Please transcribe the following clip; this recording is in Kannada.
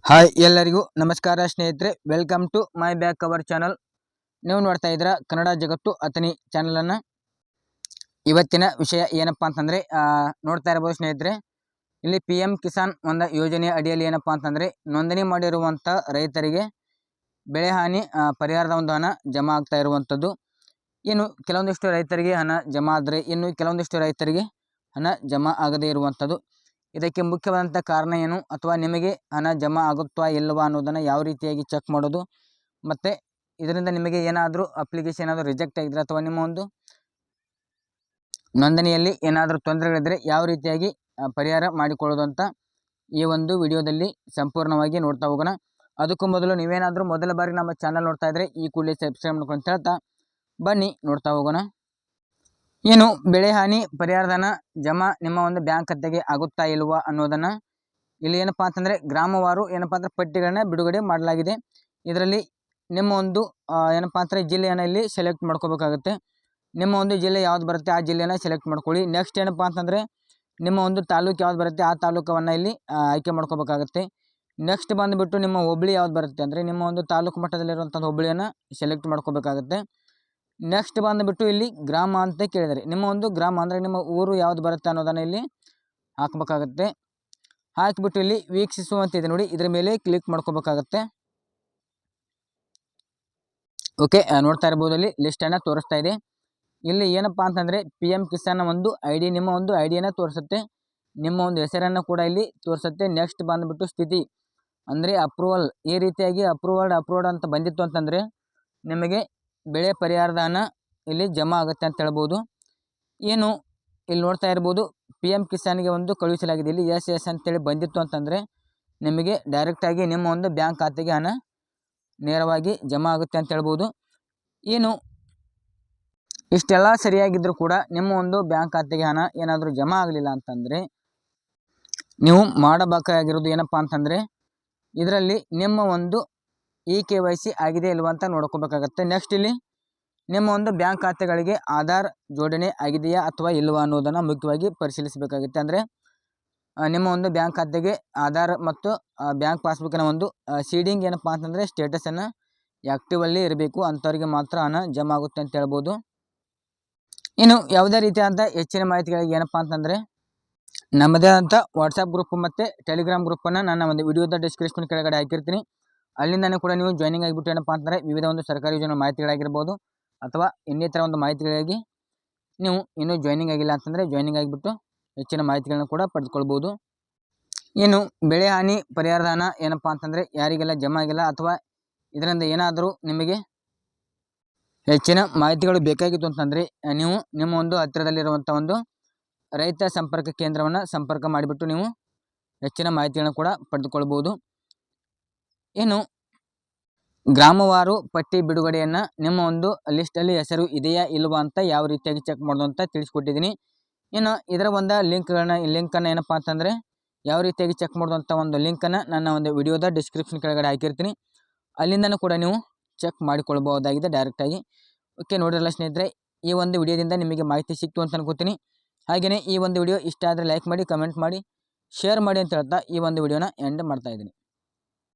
ಹಾಯ್ ಎಲ್ಲರಿಗೂ ನಮಸ್ಕಾರ ಸ್ನೇಹಿತರೆ, welcome to my back our channel. ನೀವು ನೋಡ್ತಾ ಇದ್ದೀರಾ ಕನ್ನಡ ಜಗತ್ತು ಅತನಿ ಚಾನಲನ್ನು. ಇವತ್ತಿನ ವಿಷಯ ಏನಪ್ಪ ಅಂತಂದರೆ ನೋಡ್ತಾ ಇರ್ಬೋದು ಸ್ನೇಹಿತರೆ, ಇಲ್ಲಿ ಪಿ ಎಮ್ ಕಿಸಾನ್ ಒಂದು ಯೋಜನೆ ಅಡಿಯಲ್ಲಿ ಏನಪ್ಪ ಅಂತಂದರೆ ನೋಂದಣಿ ಮಾಡಿರುವಂಥ ರೈತರಿಗೆ ಬೆಳೆ ಹಾನಿ ಪರಿಹಾರದ ಒಂದು ಹಣ ಜಮಾ ಆಗ್ತಾ ಇರುವಂಥದ್ದು. ಇನ್ನು ಕೆಲವೊಂದಿಷ್ಟು ರೈತರಿಗೆ ಹಣ ಜಮಾ ಆದರೆ ಇನ್ನು ಕೆಲವೊಂದಿಷ್ಟು ರೈತರಿಗೆ ಹಣ ಜಮಾ ಆಗದೇ ಇರುವಂಥದ್ದು. ಇದಕ್ಕೆ ಮುಖ್ಯವಾದಂಥ ಕಾರಣ ಏನು, ಅಥವಾ ನಿಮಗೆ ಹಣ ಜಮಾ ಆಗುತ್ತಾ ಇಲ್ಲವಾ ಅನ್ನೋದನ್ನು ಯಾವ ರೀತಿಯಾಗಿ ಚೆಕ್ ಮಾಡೋದು, ಮತ್ತು ಇದರಿಂದ ನಿಮಗೆ ಏನಾದರೂ ಅಪ್ಲಿಕೇಶನ್ ಏನಾದರೂ ರಿಜೆಕ್ಟ್ ಆಗಿದ್ರೆ ಅಥವಾ ನಿಮ್ಮ ಒಂದು ನೋಂದಣಿಯಲ್ಲಿ ಏನಾದರೂ ತೊಂದರೆಗಳಿದ್ದರೆ ಯಾವ ರೀತಿಯಾಗಿ ಪರಿಹಾರ ಮಾಡಿಕೊಳ್ಳೋದು ಅಂತ ಈ ಒಂದು ವಿಡಿಯೋದಲ್ಲಿ ಸಂಪೂರ್ಣವಾಗಿ ನೋಡ್ತಾ ಹೋಗೋಣ. ಅದಕ್ಕೂ ಮೊದಲು ನೀವೇನಾದರೂ ಮೊದಲ ಬಾರಿ ನಮ್ಮ ಚಾನಲ್ ನೋಡ್ತಾ ಇದ್ದರೆ ಈ ಕೂಡಲೇ ಸಬ್ಸ್ಕ್ರೈಬ್ ಮಾಡ್ಕೊಂಡು ಅಂತ ಹೇಳ್ತಾ ಬನ್ನಿ ನೋಡ್ತಾ ಹೋಗೋಣ. ಏನು ಬೆಳೆ ಹಾನಿ ಪರಿಹಾರಧನ ಜಮಾ ನಿಮ್ಮ ಒಂದು ಬ್ಯಾಂಕ್ ಖಾತೆಗೆ ಆಗುತ್ತಾ ಇಲ್ವಾ ಅನ್ನೋದನ್ನು ಇಲ್ಲಿ ಏನಪ್ಪ ಅಂತಂದರೆ ಗ್ರಾಮವಾರು ಏನಪ್ಪ ಅಂದರೆ ಪಟ್ಟಿಗಳನ್ನ ಬಿಡುಗಡೆ ಮಾಡಲಾಗಿದೆ. ಇದರಲ್ಲಿ ನಿಮ್ಮ ಒಂದು ಏನಪ್ಪ ಅಂದರೆ ಜಿಲ್ಲೆಯನ್ನು ಇಲ್ಲಿ ಸೆಲೆಕ್ಟ್ ಮಾಡ್ಕೋಬೇಕಾಗುತ್ತೆ. ನಿಮ್ಮ ಒಂದು ಜಿಲ್ಲೆ ಯಾವ್ದು ಬರುತ್ತೆ ಆ ಜಿಲ್ಲೆಯನ್ನು ಸೆಲೆಕ್ಟ್ ಮಾಡ್ಕೊಳ್ಳಿ. ನೆಕ್ಸ್ಟ್ ಏನಪ್ಪ ಅಂತಂದರೆ ನಿಮ್ಮ ಒಂದು ತಾಲೂಕು ಯಾವ್ದು ಬರುತ್ತೆ ಆ ತಾಲೂಕವನ್ನು ಇಲ್ಲಿ ಆಯ್ಕೆ ಮಾಡ್ಕೋಬೇಕಾಗುತ್ತೆ. ನೆಕ್ಸ್ಟ್ ಬಂದುಬಿಟ್ಟು ನಿಮ್ಮ ಹೋಬಳಿ ಯಾವ್ದು ಬರುತ್ತೆ ಅಂದರೆ ನಿಮ್ಮ ಒಂದು ತಾಲೂಕು ಮಟ್ಟದಲ್ಲಿರುವಂಥ ಹೋಬಳಿಯನ್ನು ಸೆಲೆಕ್ಟ್ ಮಾಡ್ಕೋಬೇಕಾಗುತ್ತೆ. ನೆಕ್ಸ್ಟ್ ಬಂದುಬಿಟ್ಟು ಇಲ್ಲಿ ಗ್ರಾಮ ಅಂತ ಕೇಳಿದರೆ ನಿಮ್ಮ ಒಂದು ಗ್ರಾಮ ಅಂದರೆ ನಿಮ್ಮ ಊರು ಯಾವುದು ಬರುತ್ತೆ ಅನ್ನೋದನ್ನು ಇಲ್ಲಿ ಹಾಕಬೇಕಾಗತ್ತೆ. ಹಾಕಿಬಿಟ್ಟು ಇಲ್ಲಿ ವೀಕ್ಷಿಸುವಂತಿದೆ ನೋಡಿ, ಇದರ ಮೇಲೆ ಕ್ಲಿಕ್ ಮಾಡ್ಕೋಬೇಕಾಗತ್ತೆ. ಓಕೆ, ನೋಡ್ತಾ ಇರ್ಬೋದು ಇಲ್ಲಿ ಲಿಸ್ಟನ್ನು ತೋರಿಸ್ತಾ ಇದೆ. ಇಲ್ಲಿ ಏನಪ್ಪ ಅಂತಂದರೆ ಪಿ ಎಮ್ ಕಿಸಾನ್ ಒಂದು ಐ ಡಿ, ನಿಮ್ಮ ಒಂದು ಐ ಡಿಯನ್ನು ತೋರಿಸುತ್ತೆ, ನಿಮ್ಮ ಒಂದು ಹೆಸರನ್ನು ಕೂಡ ಇಲ್ಲಿ ತೋರಿಸುತ್ತೆ. ನೆಕ್ಸ್ಟ್ ಬಂದುಬಿಟ್ಟು ಸ್ಥಿತಿ ಅಂದರೆ ಅಪ್ರೂವಲ್, ಈ ರೀತಿಯಾಗಿ ಅಪ್ರೂವ್ಡ್ ಅಂತ ಬಂದಿತ್ತು ಅಂತಂದರೆ ನಿಮಗೆ ಬೆಳೆ ಪರಿಹಾರದ ಹಣ ಇಲ್ಲಿ ಜಮಾ ಆಗುತ್ತೆ ಅಂತ ಹೇಳ್ಬೋದು. ಏನು ಇಲ್ಲಿ ನೋಡ್ತಾ ಇರ್ಬೋದು ಪಿ ಎಮ್ ಕಿಸಾನ್ಗೆ ಒಂದು ಕಳುಹಿಸಲಾಗಿದೆ. ಇಲ್ಲಿ ಎಸ್ ಅಂತೇಳಿ ಬಂದಿತ್ತು ಅಂತಂದರೆ ನಿಮಗೆ ಡೈರೆಕ್ಟಾಗಿ ನಿಮ್ಮ ಒಂದು ಬ್ಯಾಂಕ್ ಖಾತೆಗೆ ಹಣ ನೇರವಾಗಿ ಜಮಾ ಆಗುತ್ತೆ ಅಂತ ಹೇಳ್ಬೋದು. ಏನು ಇಷ್ಟೆಲ್ಲ ಸರಿಯಾಗಿದ್ದರೂ ಕೂಡ ನಿಮ್ಮ ಒಂದು ಬ್ಯಾಂಕ್ ಖಾತೆಗೆ ಹಣ ಏನಾದರೂ ಜಮಾ ಆಗಲಿಲ್ಲ ಅಂತಂದರೆ ನೀವು ಮಾಡಬೇಕಾಗಿರೋದು ಏನಪ್ಪ ಅಂತಂದರೆ ಇದರಲ್ಲಿ ನಿಮ್ಮ ಒಂದು KYC ಆಗಿದೆ ಇಲ್ವಾ ಅಂತ ನೋಡ್ಕೋಬೇಕಾಗತ್ತೆ. ನೆಕ್ಸ್ಟ್ ಇಲ್ಲಿ ನಿಮ್ಮ ಒಂದು ಬ್ಯಾಂಕ್ ಖಾತೆಗಳಿಗೆ ಆಧಾರ್ ಜೋಡಣೆ ಆಗಿದೆಯಾ ಅಥವಾ ಇಲ್ವಾ ಅನ್ನೋದನ್ನು ಮುಖ್ಯವಾಗಿ ಪರಿಶೀಲಿಸಬೇಕಾಗುತ್ತೆ. ಅಂದರೆ ನಿಮ್ಮ ಒಂದು ಬ್ಯಾಂಕ್ ಖಾತೆಗೆ ಆಧಾರ್ ಮತ್ತು ಬ್ಯಾಂಕ್ ಪಾಸ್ಬುಕ್ಕಿನ ಒಂದು ಸೀಡಿಂಗ್ ಏನಪ್ಪ ಅಂತಂದರೆ ಸ್ಟೇಟಸನ್ನು ಆ್ಯಕ್ಟಿವಲ್ಲಿ ಇರಬೇಕು, ಅಂಥವ್ರಿಗೆ ಮಾತ್ರ ಹಣ ಜಮಾ ಆಗುತ್ತೆ ಅಂತ ಹೇಳ್ಬೋದು. ಇನ್ನು ಯಾವುದೇ ರೀತಿಯಾದಂಥ ಹೆಚ್ಚಿನ ಮಾಹಿತಿಗಳಿಗೆ ಏನಪ್ಪ ಅಂತಂದರೆ ನಮ್ಮದೇ ಆದಂಥ ವಾಟ್ಸಪ್ ಗ್ರೂಪ್ ಮತ್ತು ಟೆಲಿಗ್ರಾಮ್ ಗ್ರೂಪನ್ನು ನನ್ನ ಒಂದು ವಿಡಿಯೋದ ಡಿಸ್ಕ್ರಿಪ್ಷನ್ ಕೆಳಗಡೆ ಹಾಕಿರ್ತೀನಿ. ಅಲ್ಲಿಂದನೇ ಕೂಡ ನೀವು ಜಾಯ್ನಿಂಗ್ ಆಗಿಬಿಟ್ಟು ಏನಪ್ಪ ಅಂತಂದರೆ ವಿವಿಧ ಒಂದು ಸರ್ಕಾರಿ ಯೋಜನೆ ಮಾಹಿತಿಗಳಾಗಿರ್ಬೋದು ಅಥವಾ ಇನ್ನಿತರ ಒಂದು ಮಾಹಿತಿಗಾಗಿ ನೀವು ಇನ್ನೂ ಜಾಯ್ನಿಂಗ್ ಆಗಿಲ್ಲ ಅಂತಂದರೆ ಜಾಯ್ನಿಂಗ್ ಆಗಿಬಿಟ್ಟು ಹೆಚ್ಚಿನ ಮಾಹಿತಿಗಳನ್ನ ಕೂಡ ಪಡೆದುಕೊಳ್ಬೋದು. ಇನ್ನು ಬೆಳೆ ಹಾನಿ ಪರಿಹಾರದ ಹಣ ಏನಪ್ಪ ಅಂತಂದರೆ ಯಾರಿಗೆಲ್ಲ ಜಮಾ ಆಗಿಲ್ಲ ಅಥವಾ ಇದರಿಂದ ಏನಾದರೂ ನಿಮಗೆ ಹೆಚ್ಚಿನ ಮಾಹಿತಿಗಳು ಬೇಕಾಗಿತ್ತು ಅಂತಂದರೆ ನೀವು ನಿಮ್ಮ ಒಂದು ಹತ್ತಿರದಲ್ಲಿರುವಂಥ ಒಂದು ರೈತ ಸಂಪರ್ಕ ಕೇಂದ್ರವನ್ನು ಸಂಪರ್ಕ ಮಾಡಿಬಿಟ್ಟು ನೀವು ಹೆಚ್ಚಿನ ಮಾಹಿತಿಗಳನ್ನು ಕೂಡ ಪಡೆದುಕೊಳ್ಬೋದು. ಇನ್ನು ಗ್ರಾಮವಾರು ಪಟ್ಟಿ ಬಿಡುಗಡೆಯನ್ನು ನಿಮ್ಮ ಒಂದು ಲಿಸ್ಟಲ್ಲಿ ಹೆಸರು ಇದೆಯಾ ಇಲ್ವಾ ಅಂತ ಯಾವ ರೀತಿಯಾಗಿ ಚೆಕ್ ಮಾಡೋದು ಅಂತ ತಿಳಿಸ್ಕೊಟ್ಟಿದ್ದೀನಿ. ಇನ್ನು ಇದರ ಒಂದು ಲಿಂಕನ್ನು ಏನಪ್ಪ ಅಂತಂದರೆ ಯಾವ ರೀತಿಯಾಗಿ ಚೆಕ್ ಮಾಡೋದು ಅಂತ ಒಂದು ಲಿಂಕನ್ನು ನನ್ನ ಒಂದು ವಿಡಿಯೋದ ಡಿಸ್ಕ್ರಿಪ್ಷನ್ ಕೆಳಗಡೆ ಹಾಕಿರ್ತೀನಿ. ಅಲ್ಲಿಂದನೂ ಕೂಡ ನೀವು ಚೆಕ್ ಮಾಡಿಕೊಳ್ಬಹುದಾಗಿದೆ ಡೈರೆಕ್ಟಾಗಿ. ಓಕೆ, ನೋಡಿರಲ್ಲ ಸ್ನೇಹಿತರೆ, ಈ ಒಂದು ವಿಡಿಯೋದಿಂದ ನಿಮಗೆ ಮಾಹಿತಿ ಸಿಕ್ತು ಅಂತ ಅನ್ಕೋತೀನಿ. ಹಾಗೆಯೇ ಈ ಒಂದು ವಿಡಿಯೋ ಇಷ್ಟ ಆದರೆ ಲೈಕ್ ಮಾಡಿ, ಕಮೆಂಟ್ ಮಾಡಿ, ಶೇರ್ ಮಾಡಿ ಅಂತ ಹೇಳ್ತಾ ಈ ಒಂದು ವಿಡಿಯೋನ ಎಂಡ್ ಮಾಡ್ತಾಯಿದ್ದೀನಿ.